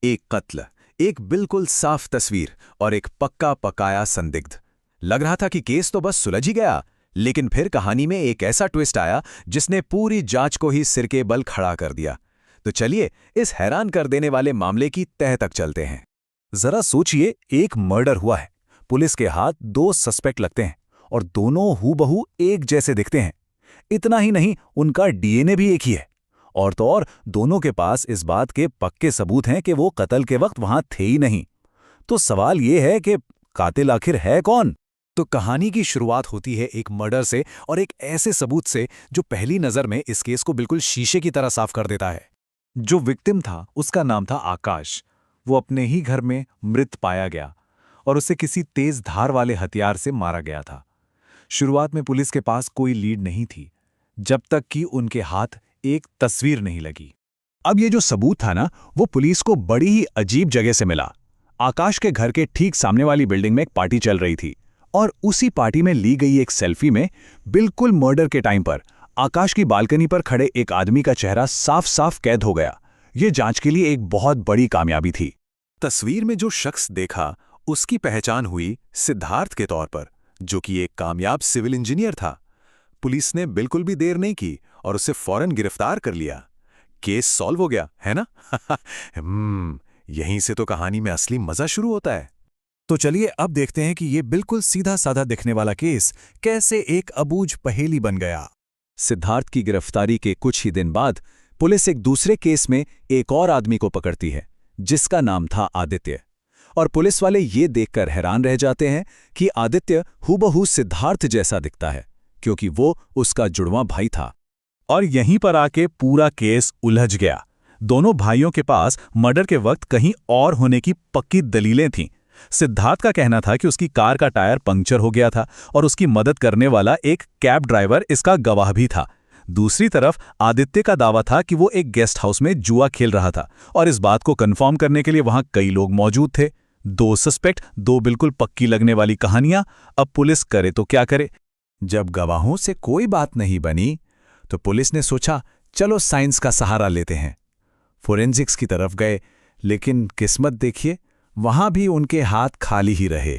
एक कत्ल, एक बिल्कुल साफ तस्वीर और एक पक्का पकाया संदिग्ध। लग रहा था कि केस तो बस सुलझ ही गया, लेकिन फिर कहानी में एक ऐसा ट्विस्ट आया जिसने पूरी जांच को ही सिर के बल खड़ा कर दिया। तो चलिए इस हैरान कर देने वाले मामले की तह तक चलते हैं। जरा सोचिए, एक मर्डर हुआ है। पुलिस के हाथ दो सस्पेक्ट लगते हैं और दोनों हूबहू एक जैसे दिखते हैं। इतना ही नहीं, उनका डीएनए भी एक ही है। और तो और दोनों के पास इस बात के पक्के सबूत हैं कि वो कत्ल के वक्त वहां थे ही नहीं। तो सवाल ये है कि कातिल आखिर है कौन? तो कहानी की शुरुआत होती है एक मर्डर से और एक ऐसे सबूत से जो पहली नजर में इस केस को बिल्कुल शीशे की तरह साफ कर देता है। जो विक्टिम था उसका नाम था आकाश। वो अपने ही घर में मृत पाया गया और उसे किसी तेज धार वाले हथियार से मारा गया था। शुरुआत में पुलिस के पास कोई लीड नहीं थी, जब तक कि उनके हाथ एक तस्वीर नहीं लगी। अब ये जो सबूत था ना, वो पुलिस को बड़ी ही अजीब जगह से मिला। आकाश के घर के ठीक सामने वाली बिल्डिंग में एक पार्टी चल रही थी और उसी पार्टी में ली गई एक सेल्फी में बिल्कुल मर्डर के टाइम पर आकाश की बालकनी पर खड़े एक आदमी का चेहरा साफ साफ कैद हो गया। ये जांच के लिए एक बहुत बड़ी कामयाबी थी। तस्वीर में जो शख्स देखा उसकी पहचान हुई सिद्धार्थ के तौर पर, जो कि एक कामयाब सिविल इंजीनियर था। पुलिस ने बिल्कुल भी देर नहीं की और उसे फौरन गिरफ्तार कर लिया। केस सॉल्व हो गया, है ना? यहीं से तो कहानी में असली मजा शुरू होता है। तो चलिए अब देखते हैं कि ये बिल्कुल सीधा साधा दिखने वाला केस कैसे एक अबूझ पहेली बन गया। सिद्धार्थ की गिरफ्तारी के कुछ ही दिन बाद पुलिस एक दूसरे केस में एक और आदमी को पकड़ती है, जिसका नाम था आदित्य। और पुलिस वाले ये देखकर हैरान रह जाते हैं कि आदित्य हूबहू सिद्धार्थ जैसा दिखता है, क्योंकि वो उसका जुड़वां भाई था। और यहीं पर आके पूरा केस उलझ गया। दोनों भाइयों के पास मर्डर के वक्त कहीं और होने की पक्की दलीलें थीं। सिद्धार्थ का कहना था कि उसकी कार का टायर पंक्चर हो गया था और उसकी मदद करने वाला एक कैब ड्राइवर इसका गवाह भी था। दूसरी तरफ आदित्य का दावा था कि वो एक गेस्ट हाउस में जुआ खेल रहा था और इस बात को कंफर्म करने के लिए वहां कई लोग मौजूद थे। दो सस्पेक्ट, दो बिल्कुल पक्की लगने वाली कहानियां। अब पुलिस करे तो क्या करे? जब गवाहों से कोई बात नहीं बनी तो पुलिस ने सोचा चलो साइंस का सहारा लेते हैं। फोरेंसिक्स की तरफ गए, लेकिन किस्मत देखिए, वहां भी उनके हाथ खाली ही रहे।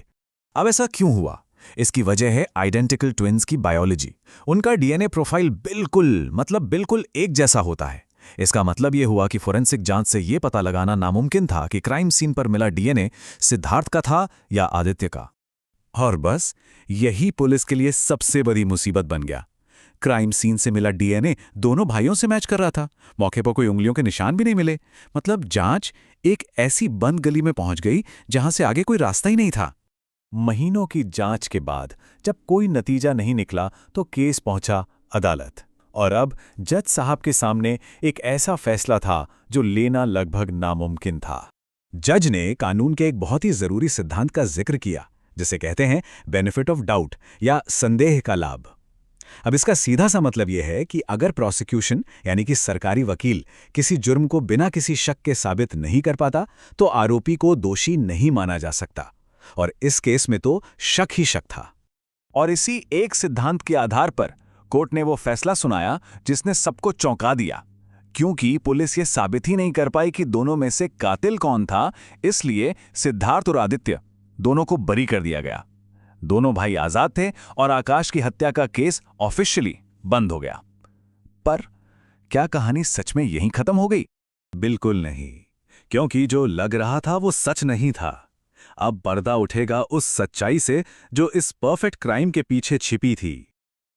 अब ऐसा क्यों हुआ? इसकी वजह है आइडेंटिकल ट्विन्स की बायोलॉजी। उनका डीएनए प्रोफाइल बिल्कुल एक जैसा होता है। इसका मतलब यह हुआ कि फोरेंसिक जांच से यह पता लगाना नामुमकिन था कि क्राइम सीन पर मिला डीएनए सिद्धार्थ का था या आदित्य का। और बस यही पुलिस के लिए सबसे बड़ी मुसीबत बन गया। क्राइम सीन से मिला डीएनए दोनों भाइयों से मैच कर रहा था। मौके पर कोई उंगलियों के निशान भी नहीं मिले। मतलब जांच एक ऐसी बंद गली में पहुंच गई जहां से आगे कोई रास्ता ही नहीं था। महीनों की जांच के बाद जब कोई नतीजा नहीं निकला तो केस पहुंचा अदालत। और अब जज साहब के सामने एक ऐसा फैसला था जो लेना लगभग नामुमकिन था। जज ने कानून के एक बहुत ही जरूरी सिद्धांत का जिक्र किया, जिसे कहते हैं बेनिफिट ऑफ डाउट या संदेह का लाभ। अब इसका सीधा सा मतलब यह है कि अगर प्रोसिक्यूशन यानी कि सरकारी वकील किसी जुर्म को बिना किसी शक के साबित नहीं कर पाता तो आरोपी को दोषी नहीं माना जा सकता। और इस केस में तो शक ही शक था। और इसी एक सिद्धांत के आधार पर कोर्ट ने वो फैसला सुनाया जिसने सबको चौंका दिया। क्योंकि पुलिस ये साबित ही नहीं कर पाई कि दोनों में से कातिल कौन था, इसलिए सिद्धार्थ और आदित्य दोनों को बरी कर दिया गया। दोनों भाई आजाद थे और आकाश की हत्या का केस ऑफिशियली बंद हो गया। पर क्या कहानी सच में यहीं खत्म हो गई? बिल्कुल नहीं, क्योंकि जो लग रहा था वो सच नहीं था। अब पर्दा उठेगा उस सच्चाई से जो इस परफेक्ट क्राइम के पीछे छिपी थी।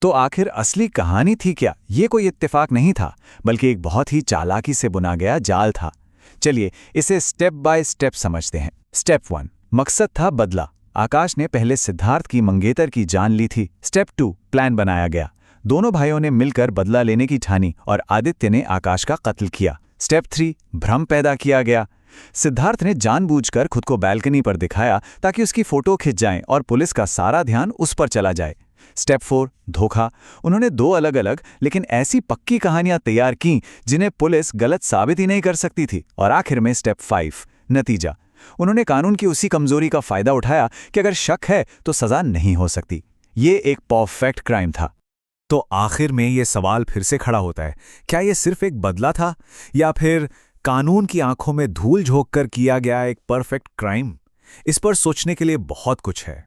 तो आखिर असली कहानी थी क्या? ये कोई इत्तेफाक नहीं था, बल्कि एक बहुत ही चालाकी से बुना गया जाल था। चलिए इसे स्टेप बाय स्टेप समझते हैं। स्टेप 1, मकसद था बदला। आकाश ने पहले सिद्धार्थ की मंगेतर की जान ली थी। स्टेप 2, प्लान बनाया गया। दोनों भाइयों ने मिलकर बदला लेने की ठानी और आदित्य ने आकाश का कत्ल किया। स्टेप 3, भ्रम पैदा किया गया। सिद्धार्थ ने जानबूझकर खुद को बालकनी पर दिखाया ताकि उसकी फोटो खिंच जाए और पुलिस का सारा ध्यान उस पर चला जाए। स्टेप 4, धोखा। उन्होंने दो अलग अलग लेकिन ऐसी पक्की कहानियां तैयार की जिन्हें पुलिस गलत साबित ही नहीं कर सकती थी। और आखिर में स्टेप 5, नतीजा। उन्होंने कानून की उसी कमजोरी का फायदा उठाया कि अगर शक है तो सजा नहीं हो सकती। ये एक परफेक्ट क्राइम था। तो आखिर में ये सवाल फिर से खड़ा होता है, क्या ये सिर्फ एक बदला था या फिर कानून की आंखों में धूल झोंक कर किया गया एक परफेक्ट क्राइम। इस पर सोचने के लिए बहुत कुछ है।